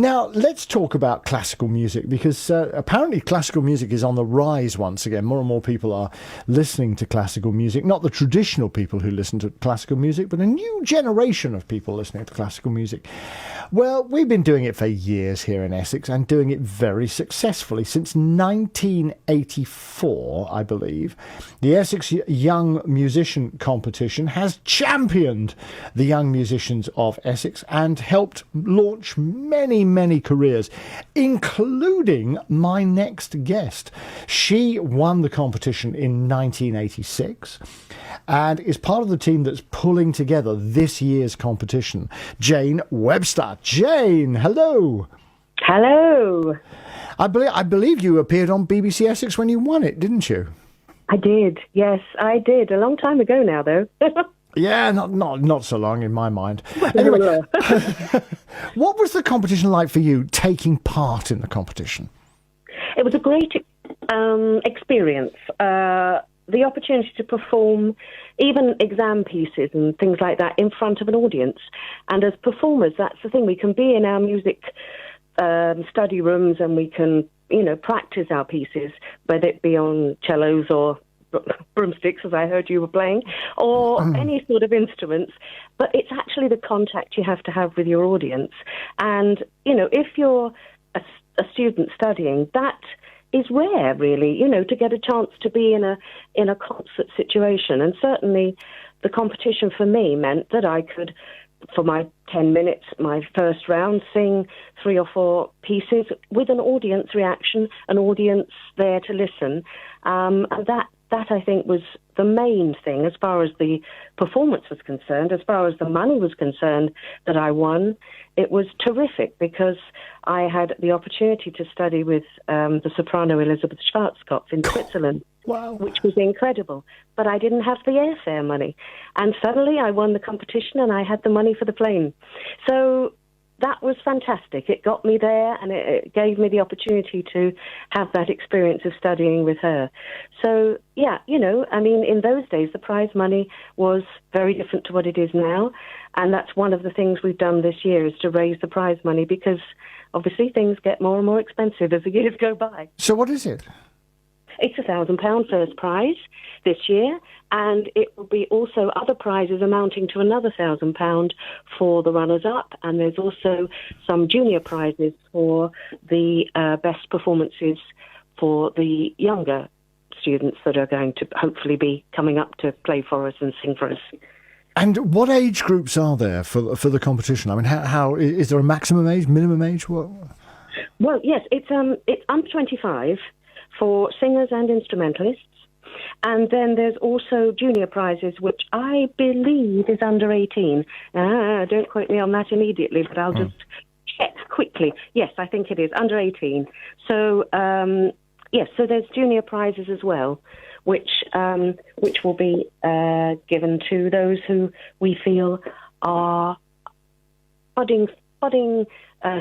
Now, let's talk about classical music, because apparently classical music is on the rise once again. More and more people are listening to classical music, not the traditional people who listen to classical music, but a new generation of people listening to classical music. Well, we've been doing it for years here in Essex and doing it very successfully. Since 1984, I believe, the Essex Young Musician competition has championed the young musicians of Essex and helped launch many careers, including my next guest. She won the competition in 1986 and is part of the team that's pulling together this year's competition. Jane Webster. Jane, hello. Hello. I believe you appeared on BBC Essex when you won it, didn't you? I did. Yes, I did. A long time ago now, though. Yeah, not so long in my mind. Anyway, what was the competition like for you, taking part in the competition? It was a great experience. The opportunity to perform even exam pieces and things like that in front of an audience. And as performers, that's the thing. We can be in our music study rooms and we can, practice our pieces, whether it be on cellos or broomsticks, as I heard you were playing, or any sort of instruments. But it's actually the contact you have to have with your audience. And, if you're a student studying, that is rare, really, to get a chance to be in a concert situation. And certainly the competition for me meant that I could, for my 10 minutes, my first round, sing 3 or 4 pieces with an audience reaction, an audience there to listen. And that I think was the main thing as far as the performance was concerned. As far as the money was concerned that I won, it was terrific because I had the opportunity to study with the soprano Elizabeth Schwarzkopf in Switzerland, wow, which was incredible. But I didn't have the airfare money. And suddenly I won the competition and I had the money for the plane. So that was fantastic. It got me there and it gave me the opportunity to have that experience of studying with her. So, yeah, in those days, the prize money was very different to what it is now. And that's one of the things we've done this year is to raise the prize money because obviously things get more and more expensive as the years go by. So what is it? It's £1,000 first prize this year, and it will be also other prizes amounting to another £1,000 for the runners-up, and there's also some junior prizes for the best performances for the younger students that are going to hopefully be coming up to play for us and sing for us. And what age groups are there for the competition? I mean, how is there a maximum age, minimum age? What? Well, yes, it's under 25 for singers and instrumentalists. And then there's also junior prizes, which I believe is under 18. Don't quote me on that immediately, but I'll just check quickly. Yes, I think it is under 18. So, so there's junior prizes as well, which will be given to those who we feel are budding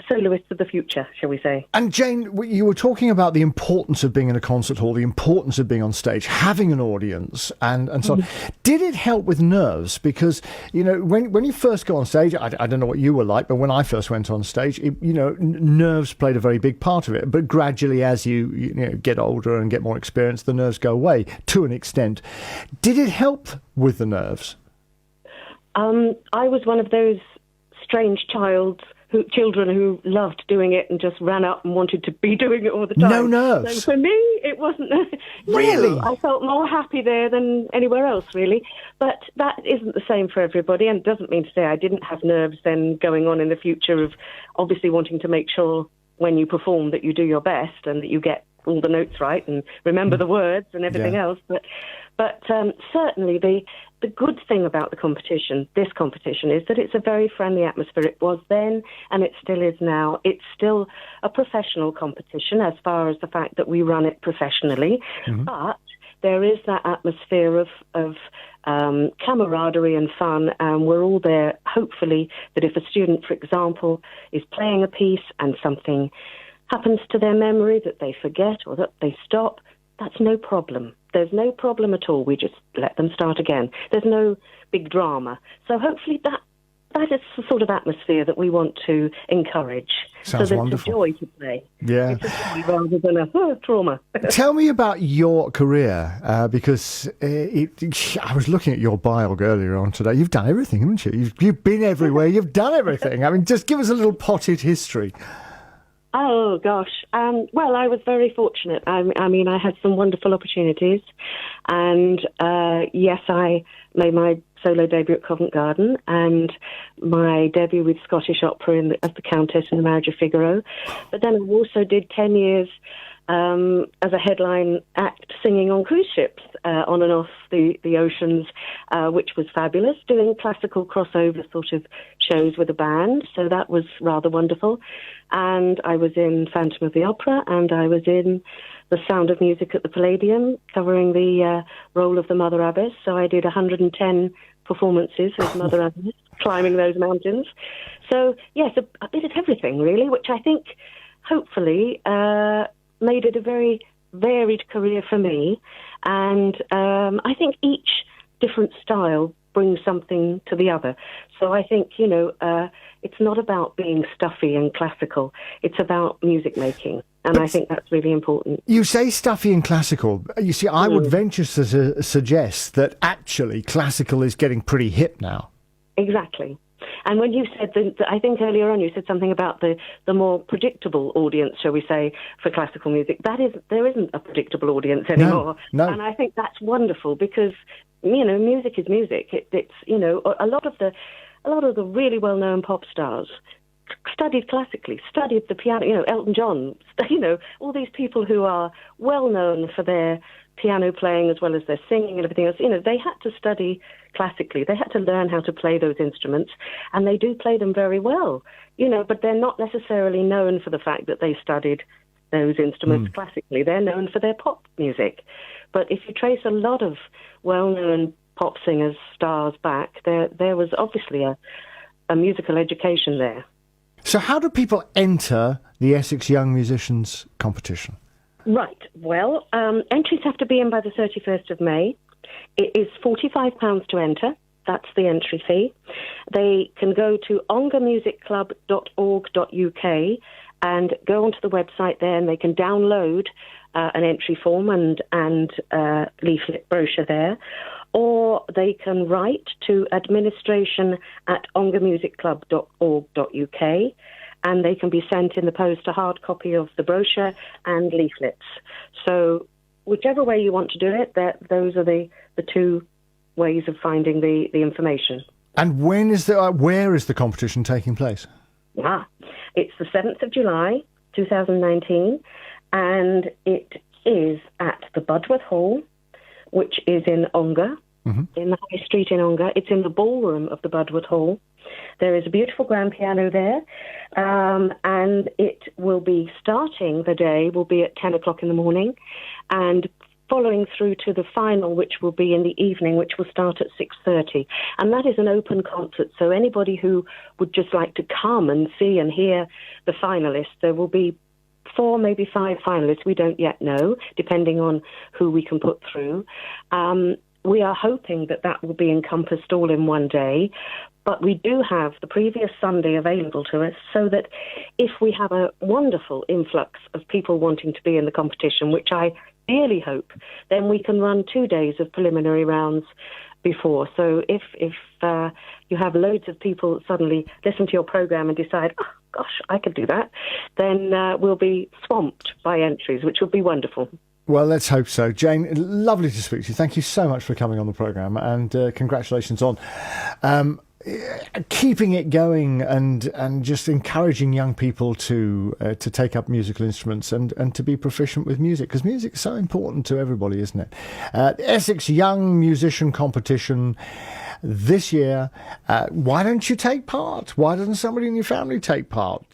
soloists of the future, shall we say. And Jane, you were talking about the importance of being in a concert hall, the importance of being on stage, having an audience, and so on. Did it help with nerves? Because, when you first go on stage, I don't know what you were like, but when I first went on stage, nerves played a very big part of it. But gradually, as you get older and get more experience, the nerves go away to an extent. Did it help with the nerves? I was one of those strange children who loved doing it and just ran up and wanted to be doing it all the time. No nerves. So for me, it wasn't. Really? No, I felt more happy there than anywhere else, really. But that isn't the same for everybody, and it doesn't mean to say I didn't have nerves then going on in the future of obviously wanting to make sure when you perform that you do your best and that you get all the notes right and remember the words and everything else. But certainly the good thing about this competition, is that it's a very friendly atmosphere. It was then, and it still is now. It's still a professional competition as far as the fact that we run it professionally, but there is that atmosphere of camaraderie and fun, and we're all there, hopefully, that if a student, for example, is playing a piece and something happens to their memory, that they forget or that they stop, that's no problem. There's no problem at all. We just let them start again. There's no big drama. So hopefully that that is the sort of atmosphere that we want to encourage. Sounds so that wonderful. It's a joy to play. Yeah. It's a joy rather than a trauma. Tell me about your career, because I was looking at your bio earlier on today. You've done everything, haven't you? You've been everywhere. You've done everything. I mean, just give us a little potted history. Oh, gosh. Well, I was very fortunate. I mean, I had some wonderful opportunities. And, yes, I made my solo debut at Covent Garden and my debut with Scottish Opera as the Countess in The Marriage of Figaro. But then I also did 10 years as a headline act singing on cruise ships on and off the oceans, which was fabulous, doing classical crossover sort of shows with a band. So that was rather wonderful. And I was in Phantom of the Opera, and I was in The Sound of Music at the Palladium, covering the role of the Mother Abbess. So I did 110 performances with Mother Abbess, climbing those mountains. So, yes, a bit of everything, really, which I think hopefully made it a very varied career for me. And I think each different style brings something to the other. So I think, it's not about being stuffy and classical. It's about music making. And I think that's really important. You say stuffy and classical. You see, I would venture to suggest that actually classical is getting pretty hip now. Exactly. And when you said, I think earlier on you said something about the more predictable audience, shall we say, for classical music. There isn't a predictable audience anymore. No. And I think that's wonderful because, music is music. It's a lot of the really well-known pop stars studied classically, studied the piano, Elton John, all these people who are well-known for their piano playing as well as their singing and everything else. They had to study classically. They had to learn how to play those instruments, and they do play them very well, but they're not necessarily known for the fact that they studied those instruments classically. They're known for their pop music. But if you trace a lot of well-known pop singers, stars back, there was obviously a musical education there. So how do people enter the Essex Young Musicians competition? Right. Well, entries have to be in by the 31st of May. It is £45 to enter. That's the entry fee. They can go to ongamusicclub.org.uk and go onto the website there, and they can download an entry form and leaflet brochure there. Or they can write to administration@ongamusicclub.org.uk, and they can be sent in the post a hard copy of the brochure and leaflets. So whichever way you want to do it, those are the two ways of finding the information. And where is the competition taking place? It's the 7th of July, 2019, and it is at the Budworth Hall, which is in Ongar, in the High Street in Ongar. It's in the ballroom of the Budworth Hall. There is a beautiful grand piano there, and it will be starting the day, will be at 10 o'clock in the morning, and following through to the final, which will be in the evening, which will start at 6:30. And that is an open concert, so anybody who would just like to come and see and hear the finalists, there will be 4, maybe 5 finalists, we don't yet know, depending on who we can put through. We are hoping that will be encompassed all in one day, but we do have the previous Sunday available to us, so that if we have a wonderful influx of people wanting to be in the competition, which I really hope, then we can run 2 days of preliminary rounds before. So if you have loads of people suddenly listen to your programme and decide, oh, gosh, I could do that, then we'll be swamped by entries, which would be wonderful. Well, let's hope so. Jane, lovely to speak to you. Thank you so much for coming on the programme, and congratulations on keeping it going and just encouraging young people to take up musical instruments and to be proficient with music, because music is so important to everybody, isn't it? Essex Young Musician Competition this year. Why don't you take part? Why doesn't somebody in your family take part?